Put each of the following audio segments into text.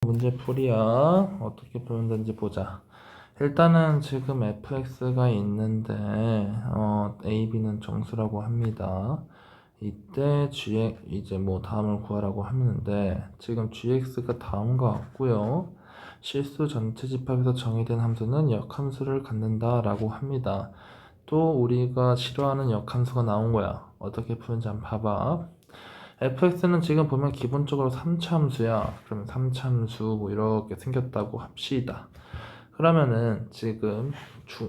문제풀이야. 어떻게 풀면 되는지 보자. 일단은 지금 fx가 있는데 a, b는 정수라고 합니다. 이때 gx 이제 뭐 다음을 구하라고 하는데 지금 gx가 다음과 같고요. 실수 전체 집합에서 정의된 함수는 역함수를 갖는다 라고 합니다. 또 우리가 싫어하는 역함수가 나온 거야. 어떻게 푸는지 한번 봐봐. fx는 지금 보면 기본적으로 3차함수야. 그럼 3차함수 뭐 이렇게 생겼다고 합시다. 그러면은 지금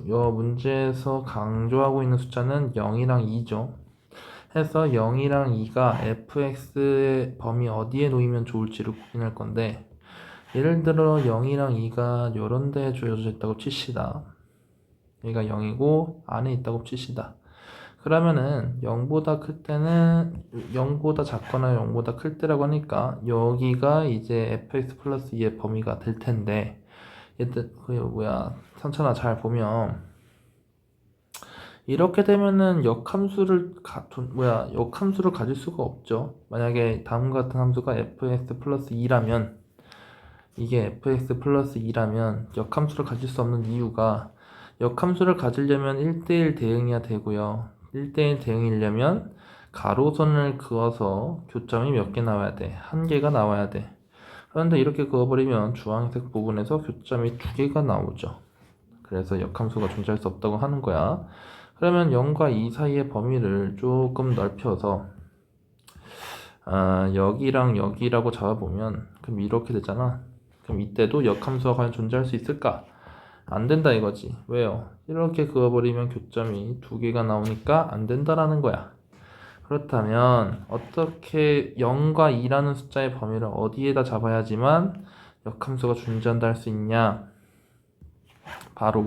요 문제에서 강조하고 있는 숫자는 0이랑 2죠. 해서 0이랑 2가 fx의 범위 어디에 놓이면 좋을지를 고민할 건데, 예를 들어 0이랑 2가 요런 데에 주어져 있다고 칩시다. 얘가 0이고 안에 있다고 칩시다. 그러면은 0보다 클 때는 0보다 작거나 0보다 클 때라고 하니까 여기가 이제 fx 플러스 2의 범위가 될 텐데, 얘들 선천아 잘 보면 이렇게 되면은 역함수를 가질 수가 없죠. 만약에 다음과 같은 함수가 fx 플러스 2라면, 이게 fx 플러스 2라면 역함수를 가질 수 없는 이유가, 역함수를 가지려면 1대1 대응해야 되고요. 1대1 대응이려면 가로선을 그어서 교점이 몇 개 나와야 돼? 한 개가 나와야 돼. 그런데 이렇게 그어버리면 주황색 부분에서 교점이 두 개가 나오죠. 그래서 역함수가 존재할 수 없다고 하는 거야. 그러면 0과 2 사이의 범위를 조금 넓혀서 여기랑 여기라고 잡아보면 그럼 이렇게 되잖아. 그럼 이때도 역함수가 과연 존재할 수 있을까? 안 된다 이거지. 왜요? 이렇게 그어버리면 교점이 두 개가 나오니까 안 된다라는 거야. 그렇다면 어떻게 0과 2라는 숫자의 범위를 어디에다 잡아야지만 역함수가 존재한다 할 수 있냐? 바로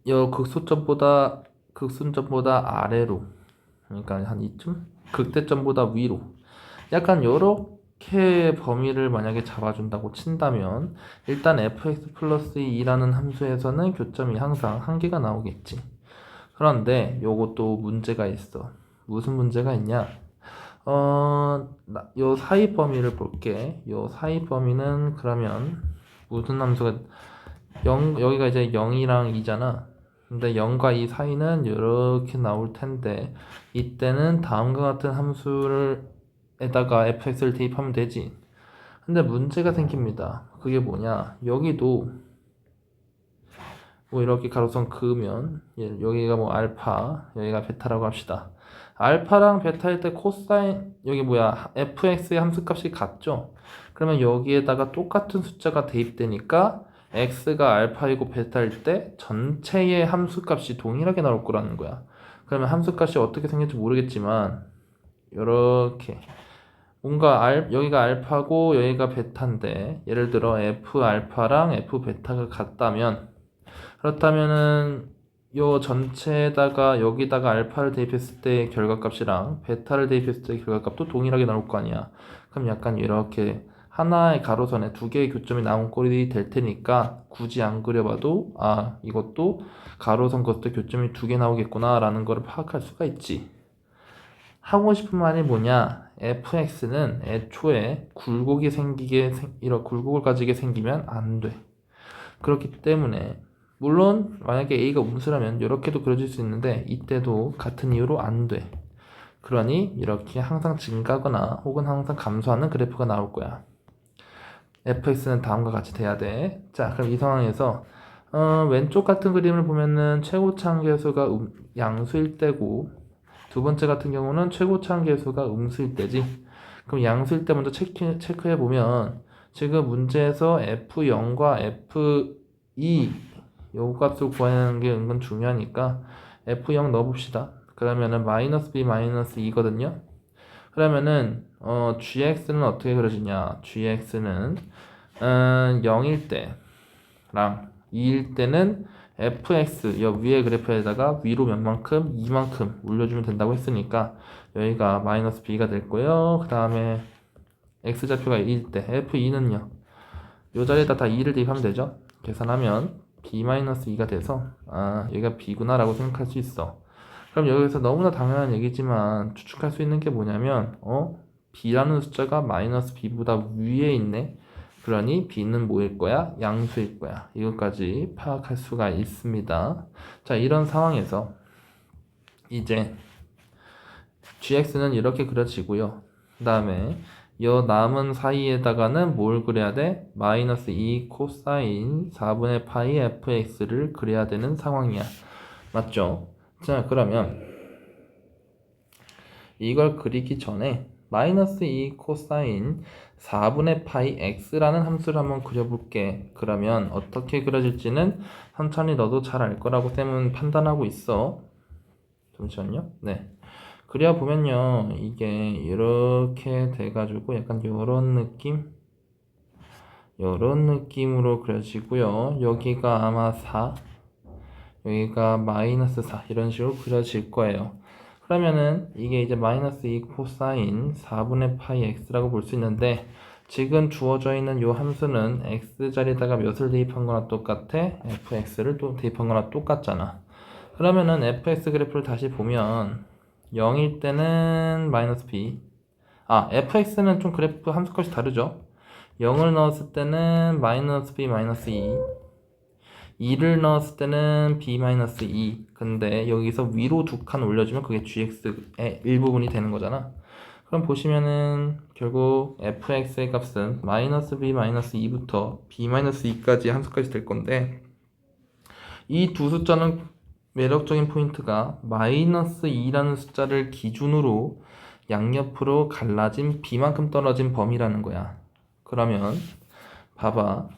요 극소점보다 아래로, 그러니까 한 이쯤? 극대점보다 위로, 약간 요렇게 범위를 만약에 잡아준다고 친다면 일단 fx 플러스 2라는 함수에서는 교점이 항상 한 개가 나오겠지. 그런데 요것도 문제가 있어. 무슨 문제가 있냐? 요 사이 범위를 볼게. 요 사이 범위는 그러면 무슨 함수가 여기가 이제 0이랑 2잖아. 근데 0과 2 사이는 이렇게 나올 텐데, 이때는 다음과 같은 함수를 에다가 fx를 대입하면 되지. 근데 문제가 생깁니다. 그게 뭐냐? 여기도 뭐 이렇게 가로선 그으면 여기가 뭐 알파, 여기가 베타라고 합시다. 알파랑 베타일 때 코사인, 여기 fx의 함수값이 같죠? 그러면 여기에다가 똑같은 숫자가 대입되니까 x가 알파이고 베타일 때 전체의 함수값이 동일하게 나올 거라는 거야. 그러면 함수값이 어떻게 생길지 모르겠지만 이렇게 뭔가 여기가 알파고 여기가 베타인데, 예를 들어 f 알파랑 f 베타가 같다면, 그렇다면은 요 전체에다가 여기다가 알파를 대입했을 때 결과값이랑 베타를 대입했을 때 결과값도 동일하게 나올 거 아니야. 그럼 약간 이렇게 하나의 가로선에 두 개의 교점이 나온 꼴이 될 테니까 굳이 안 그려봐도 이것도 가로선 그것도 교점이 두 개 나오겠구나 라는 거를 파악할 수가 있지. 하고 싶은 말이 뭐냐? fx는 애초에 이런 굴곡을 가지게 생기면 안 돼. 그렇기 때문에 물론 만약에 a가 음수라면 이렇게도 그려질 수 있는데 이때도 같은 이유로 안 돼. 그러니 이렇게 항상 증가하거나 혹은 항상 감소하는 그래프가 나올 거야. fx는 다음과 같이 돼야 돼. 자, 그럼 이 상황에서 왼쪽 같은 그림을 보면은 최고차 함계수가 양수일 때고, 두 번째 같은 경우는 최고차 함계수가 음수일 때지. 그럼 양수일 때 먼저 체크해 보면 지금 문제에서 f0과 f2 요 값을 구하는 게 은근 중요하니까 f0 넣어봅시다. 그러면은 마이너스 b 마이너스 2거든요. 그러면은 gx는 어떻게 그려지냐? gx는 0일 때랑 2일 때는 fx 여 위에 그래프에다가 위로 몇만큼 2만큼 올려주면 된다고 했으니까 여기가 마이너스 b가 될 거예요. 그 다음에 x좌표가 2일 때 f2는요 요 자리에다 다 2를 대입하면 되죠. 계산하면 b-2가 돼서 여기가 b구나 라고 생각할 수 있어. 그럼 여기서 너무나 당연한 얘기지만 추측할 수 있는 게 뭐냐면 b라는 숫자가 마이너스 b보다 위에 있네. 그러니 b는 뭐일 거야? 양수일 거야. 이것까지 파악할 수가 있습니다. 자, 이런 상황에서 이제 gx는 이렇게 그려지고요. 그 다음에 이 남은 사이에다가는 뭘 그려야 돼? 마이너스 2 코사인 4분의 파이 fx를 그려야 되는 상황이야. 맞죠? 자, 그러면 이걸 그리기 전에 마이너스 2 코사인 4분의 파이 x라는 함수를 한번 그려볼게. 그러면 어떻게 그려질지는 천천히 너도 잘 알 거라고 쌤은 판단하고 있어. 잠시만요. 네. 그려보면요, 이게 이렇게 돼가지고 약간 요런 느낌으로 그려지고요. 여기가 아마 4, 여기가 마이너스 4 이런 식으로 그려질 거예요. 그러면은 이게 이제 마이너스 2 코사인 4분의 파이 x라고 볼 수 있는데, 지금 주어져 있는 요 함수는 x 자리에다가 몇을 대입한 거나 똑같아? fx를 또 대입한 거나 똑같잖아. 그러면은 fx 그래프를 다시 보면 0일 때는 마이너스 b, fx는 좀 그래프 함수값이 다르죠. 0을 넣었을 때는 마이너스 b 마이너스 2를 넣었을 때는 b 마이너스 2. 근데 여기서 위로 두 칸 올려주면 그게 gx의 일부분이 되는 거잖아. 그럼 보시면은 결국 fx의 값은 마이너스 b 마이너스 2부터 b 마이너스 2까지 함수까지 될 건데, 이 두 숫자는 매력적인 포인트가 마이너스 2라는 숫자를 기준으로 양옆으로 갈라진 b만큼 떨어진 범위라는 거야. 그러면 봐봐.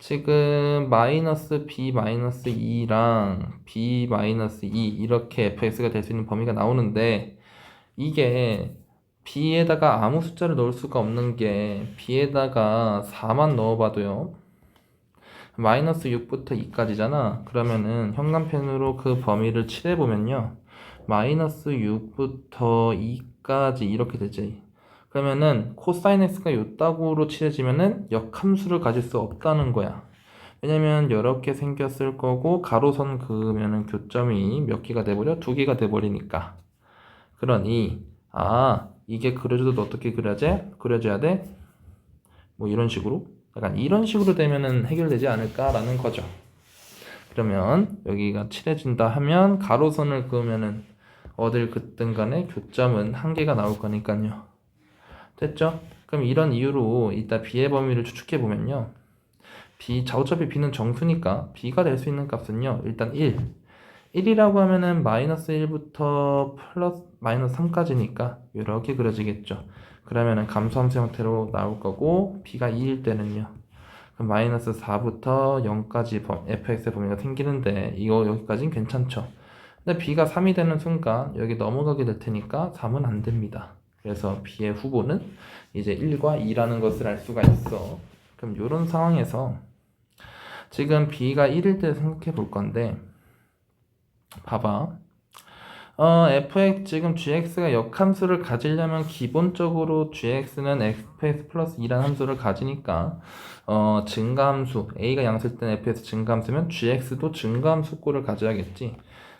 지금 마이너스 b 마이너스 2랑 b 마이너스 2 이렇게 fx가 될 수 있는 범위가 나오는데, 이게 b에다가 아무 숫자를 넣을 수가 없는 게 b에다가 4만 넣어봐도요 마이너스 6부터 2까지잖아. 그러면은 현관펜으로 그 범위를 칠해보면요 마이너스 6부터 2까지 이렇게 되지. 그러면은 코사인 x가 요따구로 칠해지면은 역함수를 가질 수 없다는 거야. 왜냐면 이렇게 생겼을 거고 가로선 그으면은 교점이 몇 개가 돼버려? 2개가 돼버리니까. 그러니 이게 그려줘도 어떻게 그려져야 돼? 뭐 이런 식으로, 약간 이런 식으로 되면은 해결되지 않을까라는 거죠. 그러면 여기가 칠해진다 하면 가로선을 그으면은 어딜 긋든 간에 교점은 한 개가 나올 거니까요. 됐죠? 그럼 이런 이유로 이따 b의 범위를 추측해 보면요, 어차피 b는 정수니까 b가 될 수 있는 값은요 일단 1이라고 하면은 마이너스 1부터 플러스 마이너스 3까지니까 이렇게 그려지겠죠. 그러면은 감소함수 형태로 나올 거고, b가 2일 때는요 그럼 마이너스 4부터 0까지 fx의 범위가 생기는데, 이거 여기까지는 괜찮죠. 근데 b가 3이 되는 순간 여기 넘어가게 될 테니까 3은 안 됩니다. 그래서 b의 후보는 이제 1과 2라는 것을 알 수가 있어. 그럼 이런 상황에서 지금 b가 1일 때 생각해 볼 건데, 봐봐. fx 지금 gx가 역함수를 가지려면 기본적으로 gx는 fx 플러스 2라는 함수를 가지니까 증가함수 a가 양수일 때는 fx 증가함수면 gx도 증가함수꼴을 가져야겠지.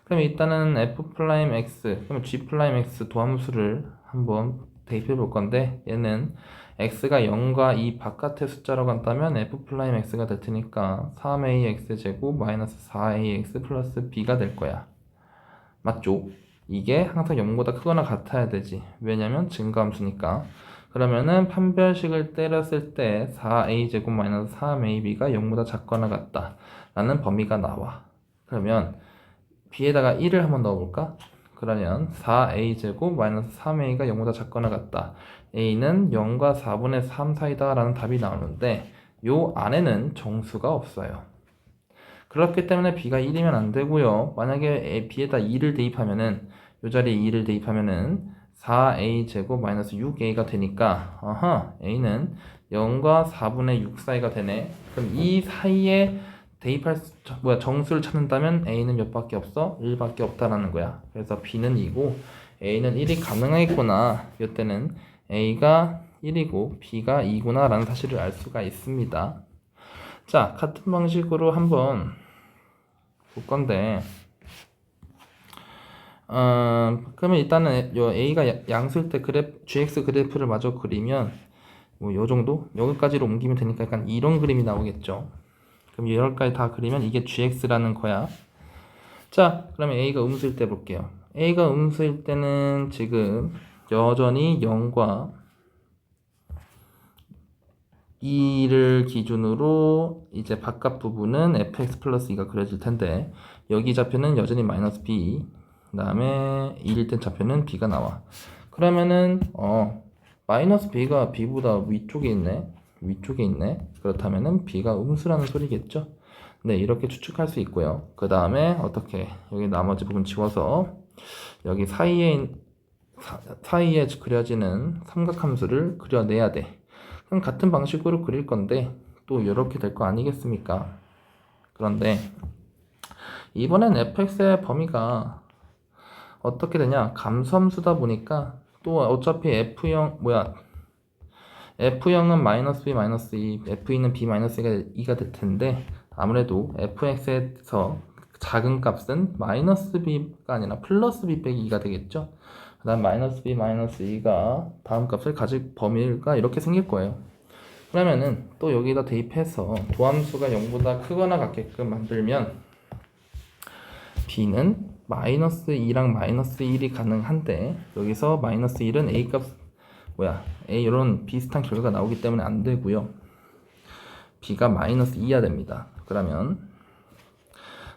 그럼 일단은 f'(x) 그럼 g'(x) 도함수를 한번 대입해 볼 건데, 얘는 x가 0과 2 바깥의 숫자로 간다면 f'(x가 될 테니까 3ax제곱 마이너스 4ax 플러스 b가 될 거야. 맞죠? 이게 항상 0보다 크거나 같아야 되지. 왜냐면 증가함수니까. 그러면은 판별식을 때렸을 때 4a제곱 마이너스 3ab가 0보다 작거나 같다 라는 범위가 나와. 그러면 b에다가 1을 한번 넣어볼까? 그러면 4a제곱 마이너스 3a가 0보다 작거나 같다. a는 0과 4분의 3 사이다 라는 답이 나오는데, 요 안에는 정수가 없어요. 그렇기 때문에 b가 1이면 안 되고요. 만약에 b에다 2를 대입하면은, 요 자리에 2를 대입하면은 4a 제곱 마이너스 6a가 되니까 a는 0과 4분의 6 사이가 되네. 그럼 이 사이에 정수를 찾는다면 a는 몇 밖에 없어? 1밖에 없다라는 거야. 그래서 b는 2고 a는 1이 가능하겠구나. 이때는 a가 1이고 b가 2구나 라는 사실을 알 수가 있습니다. 자, 같은 방식으로 한번 볼 건데, 그러면 일단은 요 A가 양수일 때 GX 그래프를 마저 그리면 뭐 요 정도? 여기까지로 옮기면 되니까 약간 이런 그림이 나오겠죠. 그럼 여기까지 다 그리면 이게 GX라는 거야. 자, 그러면 A가 음수일 때 볼게요. A가 음수일 때는 지금 여전히 0과 2를 기준으로 이제 바깥 부분은 fx 플러스 2가 그려질 텐데 여기 좌표는 여전히 마이너스 b, 그 다음에 1일 땐 좌표는 b가 나와. 그러면은 마이너스 b가 b보다 위쪽에 있네. 그렇다면은 b가 음수라는 소리겠죠. 네, 이렇게 추측할 수 있고요. 그 다음에 어떻게 여기 나머지 부분 지워서 여기 사이에 그려지는 삼각함수를 그려내야 돼. 그럼 같은 방식으로 그릴 건데 또 이렇게 될 거 아니겠습니까? 그런데 이번엔 fx의 범위가 어떻게 되냐? 감수함수다 보니까 또 어차피 F형은 마이너스 b 마이너스 2, F는 b 마이너스 2가 될 텐데 아무래도 fx에서 작은 값은 마이너스 b가 아니라 플러스 b 빼기 2가 되겠죠? 그 다음 마이너스 b 마이너스 2가 다음 값을 가질 범위가 이렇게 생길 거예요. 그러면은 또 여기다 대입해서 도함수가 0보다 크거나 같게끔 만들면 b는 마이너스 2랑 마이너스 1이 가능한데 여기서 마이너스 1은 a 값 a 이런 비슷한 결과가 나오기 때문에 안 되고요. b가 마이너스 2야 됩니다. 그러면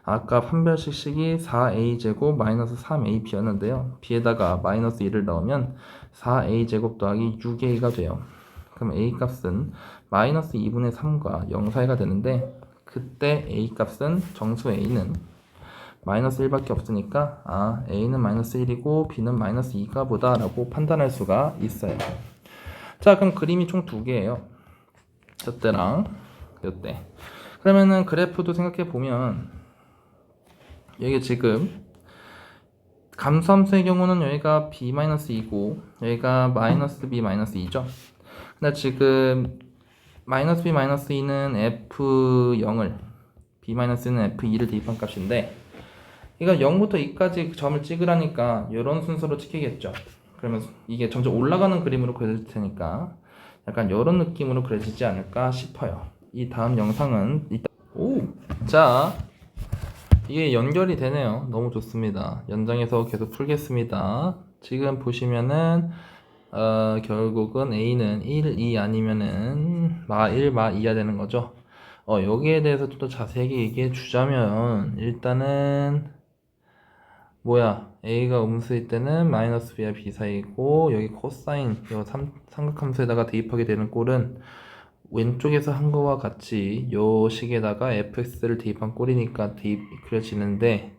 아까 판별식식이 4a제곱 마이너스 3ab였는데요. b에다가 마이너스 1을 넣으면 4a제곱 더하기 6a가 돼요. 그럼 a 값은 마이너스 2분의 3과 0 사이가 되는데 그때 a 값은 정수 a는 마이너스 1밖에 없으니까 a는 마이너스 1이고 b는 마이너스 2가 보다 라고 판단할 수가 있어요. 자, 그럼 그림이 총 두 개예요. 저때랑 요때. 그러면은 그래프도 생각해 보면 여기 지금 감수함수의 경우는 여기가 b-2고 여기가 마이너스 b-2죠. 근데 지금 마이너스 b-2는 f0을 b-는 f2를 대입한 값인데 이거 0부터 2까지 점을 찍으라니까 이런 순서로 찍히겠죠. 그러면 이게 점점 올라가는 그림으로 그려질 테니까 약간 이런 느낌으로 그려지지 않을까 싶어요. 이 다음 영상은 자, 이게 연결이 되네요. 너무 좋습니다. 연장해서 계속 풀겠습니다. 지금 보시면은 결국은 A는 1, 2 아니면은 마 1, 마 2야 되는 거죠. 여기에 대해서 좀 더 자세하게 얘기해 주자면 일단은 A가 음수일 때는 마이너스 b와 b 사이고 여기 코사인 이 삼각함수에다가 대입하게 되는 꼴은 왼쪽에서 한 거와 같이 요 식에다가 fx를 대입한 꼴이니까 그려지는데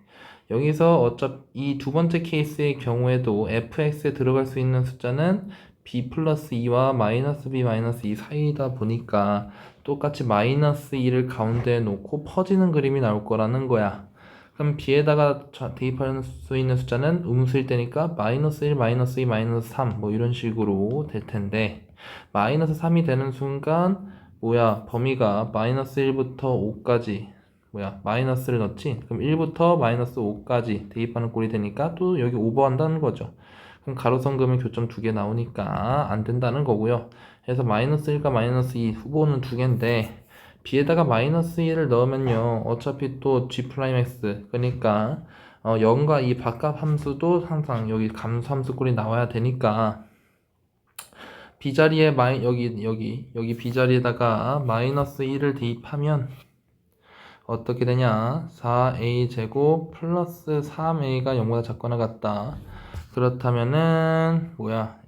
여기서 어차피 이 두 번째 케이스의 경우에도 fx에 들어갈 수 있는 숫자는 b 플러스 2와 마이너스 b 마이너스 2 사이다 보니까 똑같이 마이너스 2를 가운데에 놓고 퍼지는 그림이 나올 거라는 거야. 그럼 b에다가 대입할 수 있는 숫자는 음수일 때니까 마이너스 1, 마이너스 2, 마이너스 3 뭐 이런 식으로 될 텐데 마이너스 3이 되는 순간 범위가 마이너스 1부터 5까지 마이너스를 넣지? 그럼 1부터 마이너스 5까지 대입하는 꼴이 되니까 또 여기 오버한다는 거죠. 그럼 가로선 그으면 교점 두 개 나오니까 안 된다는 거고요. 그래서 마이너스 1과 마이너스 2 후보는 두 개인데 b에다가 마이너스 2를 넣으면요 어차피 또 g'x 그러니까 0과 이 바깥 함수도 항상 여기 감수함수 꼴이 나와야 되니까 b 자리에 여기 b 자리에다가 마이너스 1을 대입하면 어떻게 되냐 4a 제곱 플러스 3a가 0보다 작거나 같다. 그렇다면은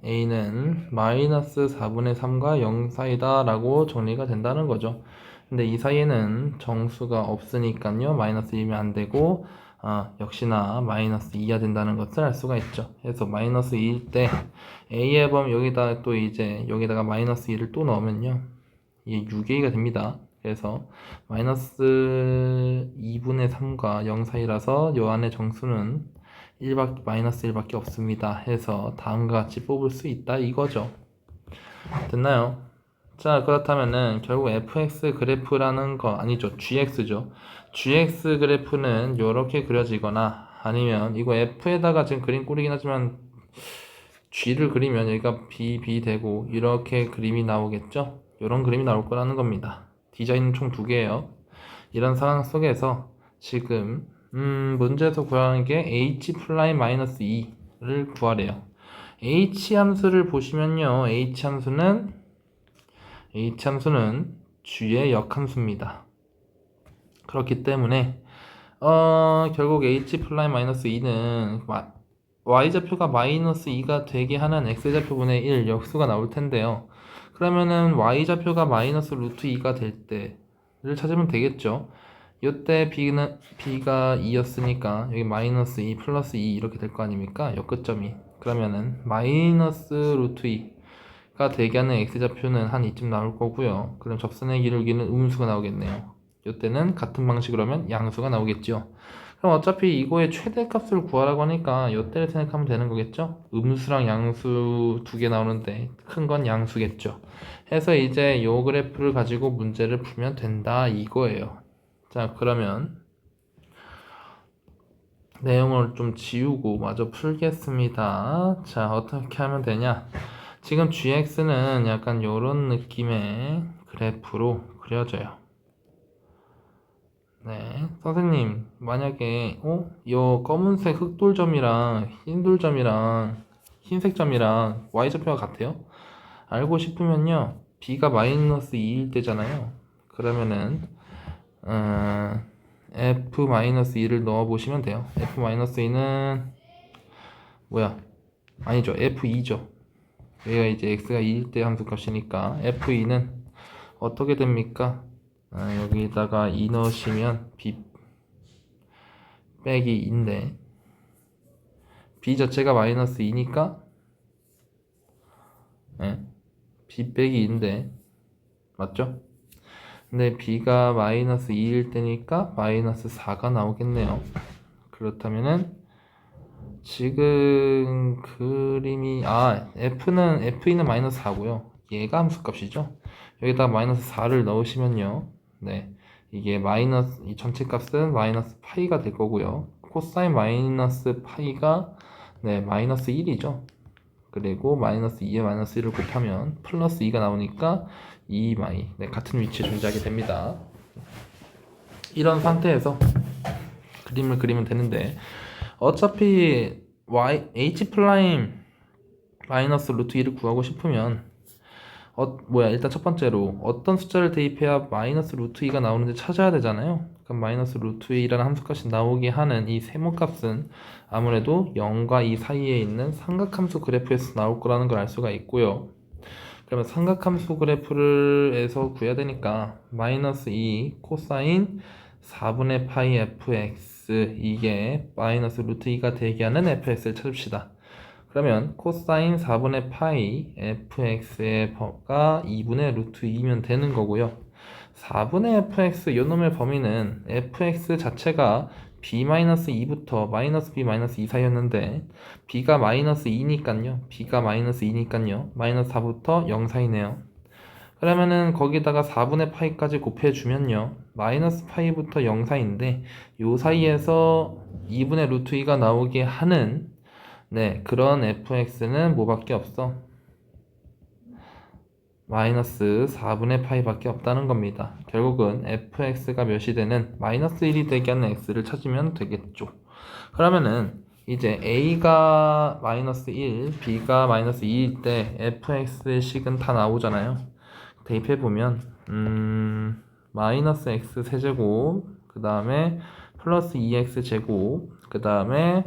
a는 마이너스 4분의 3과 0 사이다 라고 정리가 된다는 거죠. 근데 이 사이에는 정수가 없으니까요 마이너스 1이면 안 되고 역시나 마이너스 2야 된다는 것을 알 수가 있죠. 그래서 마이너스 2일 때 a의 범 여기다 또 이제 여기다가 마이너스 2를 또 넣으면요 이게 6a가 됩니다. 그래서 마이너스 2분의 3과 0 사이라서 요 안에 정수는 마이너스 1밖에 없습니다. 해서 다음과 같이 뽑을 수 있다 이거죠. 됐나요? 자, 그렇다면은 결국 fx 그래프라는 거 아니죠. gx죠. gx 그래프는 이렇게 그려지거나 아니면 이거 F에다가 지금 그림 꾸리긴 하지만 G를 그리면 여기가 B 되고 이렇게 그림이 나오겠죠? 이런 그림이 나올 거라는 겁니다. 디자인은 총 두 개예요. 이런 상황 속에서 지금 문제에서 구하는 게 h'-2를 구하래요. h 함수를 보시면요, h 함수는 g의 역함수입니다. 그렇기 때문에 결국 h'-2는 y좌표가 -2가 되게 하는 x좌표분의 1 역수가 나올 텐데요. 그러면은 y좌표가 마이너스 루트 2가 될 때를 찾으면 되겠죠. 이때 b가 2였으니까 여기 마이너스 2 플러스 2 이렇게 될 거 아닙니까? 역끝점이. 그러면은 마이너스 루트 2가 되게 하는 x좌표는 한 이쯤 나올 거고요. 그럼 접선의 기울기는 음수가 나오겠네요. 이때는 같은 방식으로 하면 양수가 나오겠죠. 그럼 어차피 이거의 최대값을 구하라고 하니까 이때를 생각하면 되는 거겠죠? 음수랑 양수 두 개 나오는데 큰 건 양수겠죠. 해서 이제 이 그래프를 가지고 문제를 풀면 된다 이거예요. 자, 그러면 내용을 좀 지우고 마저 풀겠습니다. 자, 어떻게 하면 되냐? 지금 gx는 약간 이런 느낌의 그래프로 그려져요. 네, 선생님, 만약에 요 검은색 흑돌점이랑 흰돌점이랑 흰색 점이랑 y좌표가 같아요? 알고 싶으면요, b가 마이너스 2일 때잖아요. 그러면은 f-2를 넣어보시면 돼요. f-2는 뭐야? 아니죠, f2죠. 여기가 이제 x가 2일 때 함수값이니까 f2는 어떻게 됩니까? 여기다가 2 넣으시면 b 빼기 2인데 b 자체가 마이너스 2니까 b 빼기 2인데 맞죠? 근데 b가 마이너스 2일 때니까 마이너스 4가 나오겠네요. 그렇다면은 지금 그림이 f2는 마이너스 4고요. 얘가 함수값이죠. 여기다 마이너스 4를 넣으시면요, 네, 이게 이 전체 값은 마이너스 파이가 될 거고요. 코사인 마이너스 파이가 마이너스 1이죠. 그리고 마이너스 2에 마이너스 1을 곱하면 플러스 2가 나오니까 2 같은 위치에 존재하게 됩니다. 이런 상태에서 그림을 그리면 되는데 어차피 h 프라임 마이너스 루트 2를 구하고 싶으면 일단 첫 번째로 어떤 숫자를 대입해야 마이너스 루트 2가 나오는지 찾아야 되잖아요. 그럼 마이너스 루트 2라는 함수값이 나오게 하는 이 세모값은 아무래도 0과 2 사이에 있는 삼각함수 그래프에서 나올 거라는 걸 알 수가 있고요. 그러면 삼각함수 그래프에서 구해야 되니까 마이너스 2 코사인 4분의 파이 fx 이게 마이너스 루트 2가 되게 하는 fx를 찾읍시다. 그러면 코사인 4분의 파이 fx의 가 2분의 루트 2면 되는 거고요. 4분의 fx 요놈의 범위는 fx 자체가 b-2부터 -b-2 사이였는데 b가 -2니깐요. 마이너스 4부터 0 사이네요. 그러면은 거기다가 4분의 파이까지 곱해주면요, 마이너스 파이부터 0 사이인데 요 사이에서 2분의 루트 2가 나오게 하는 그런 fx는 뭐밖에 없어? 마이너스 4분의 파이 밖에 없다는 겁니다. 결국은 fx가 몇이 되는 마이너스 1이 되게 하는 x를 찾으면 되겠죠. 그러면은 이제 a가 마이너스 1, b가 마이너스 2일 때 fx의 식은 다 나오잖아요. 대입해보면 마이너스 x 세제곱, 그 다음에 플러스 2x 제곱, 그 다음에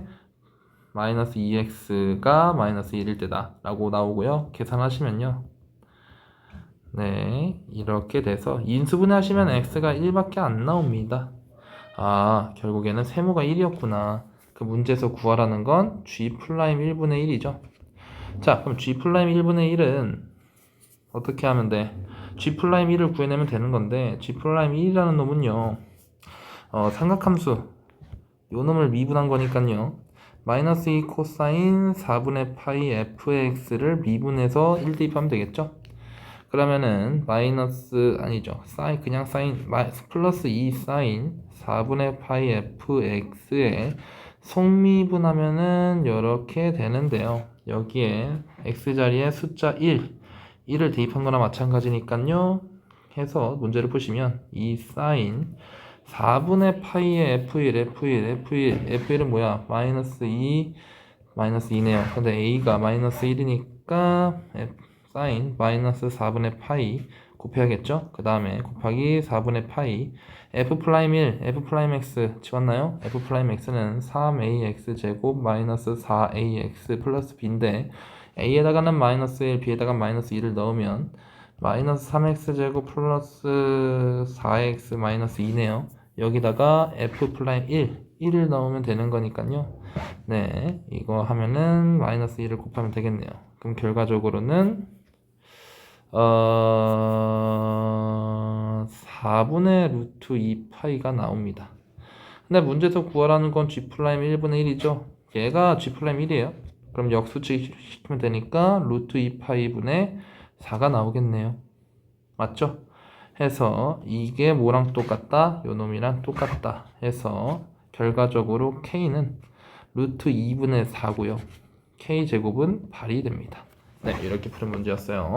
마이너스 2x가 마이너스 1일 때다 라고 나오고요. 계산하시면요, 이렇게 돼서 인수분해 하시면 x가 1밖에 안 나옵니다. 결국에는 세모가 1이었구나. 그 문제에서 구하라는 건 g'1분의 1이죠. 자, 그럼 g'1분의 1은 어떻게 하면 돼? g'1을 구해내면 되는 건데 g'1이라는 놈은요, 삼각함수 요 놈을 미분한 거니까요, 마이너스 2 코사인 4분의 파이 fx를 미분해서 1 대입하면 되겠죠? 그러면은 플러스 2 사인 4분의 파이 fx에 성미분하면은 이렇게 되는데요. 여기에 x자리에 숫자 1을 대입한 거나 마찬가지니까요. 해서 문제를 보시면 이 사인 4분의 파이의 F1은 뭐야? 마이너스 2, 마이너스 2네요. 근데 A가 마이너스 1이니까 사인 마이너스 4분의 파이 곱해야겠죠? 그 다음에 곱하기 4분의 파이 F 프라임 1, F 프라임 X 지웠나요? F 프라임 X는 3AX 제곱 마이너스 4AX 플러스 B인데 A에다가는 마이너스 1, B에다가 마이너스 2를 넣으면 마이너스 3X 제곱 플러스 4X 마이너스 2네요. 여기다가 F 프라임 1을 넣으면 되는 거니까요. 네, 이거 하면은 마이너스 1을 곱하면 되겠네요. 그럼 결과적으로는 4분의 루트 2파이가 나옵니다. 근데 문제에서 구하라는 건 G 프라임 1분의 1이죠. 얘가 G 프라임 1이에요. 그럼 역수치 시키면 되니까 루트 2파이분의 4가 나오겠네요. 맞죠? 해서 이게 뭐랑 똑같다? 요 놈이랑 똑같다. 해서 결과적으로 K는 루트 2분의 4고요. K제곱은 발휘됩니다. 네, 이렇게 푸는 문제였어요.